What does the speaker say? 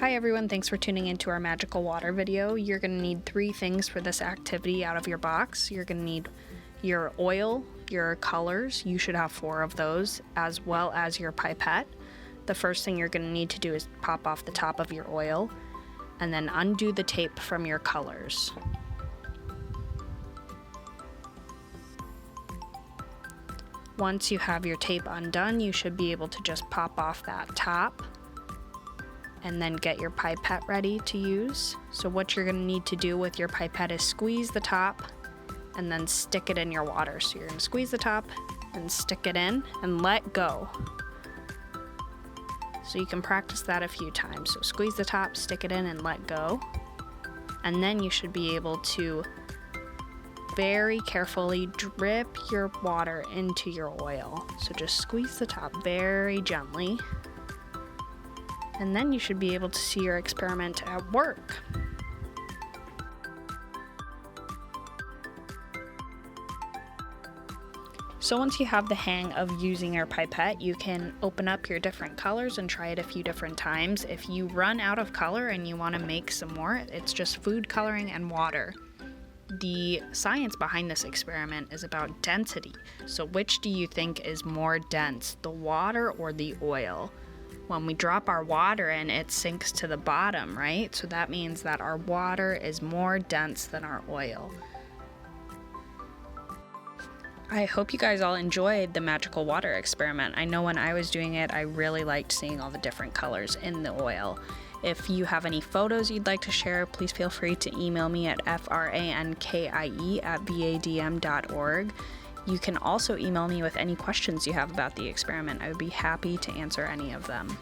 Hi everyone, thanks for tuning into our magical water video. You're going to need 3 things for this activity out of your box. You're going to need your oil, your colors, you should have 4 of those, as well as your pipette. The first thing you're going to need to do is pop off the top of your oil and then undo the tape from your colors. Once you have your tape undone, you should be able to just pop off that top and then get your pipette ready to use. So what you're going to need to do with your pipette is squeeze the top and then stick it in your water. So you're going to squeeze the top and stick it in and let go. So you can practice that a few times. So squeeze the top, stick it in, and let go. And then you should be able to very carefully drip your water into your oil. So just squeeze the top very gently. And then you should be able to see your experiment at work. So once you have the hang of using your pipette, you can open up your different colors and try it a few different times. If you run out of color and you want to make some more, it's just food coloring and water. The science behind this experiment is about density. So which do you think is more dense, the water or the oil? When we drop our water in, it sinks to the bottom, right? So that means that our water is more dense than our oil. I hope you guys all enjoyed the magical water experiment. I know when I was doing it, I really liked seeing all the different colors in the oil. If you have any photos you'd like to share, please feel free to email me at frankie@vadm.org. You can also email me with any questions you have about the experiment. I would be happy to answer any of them.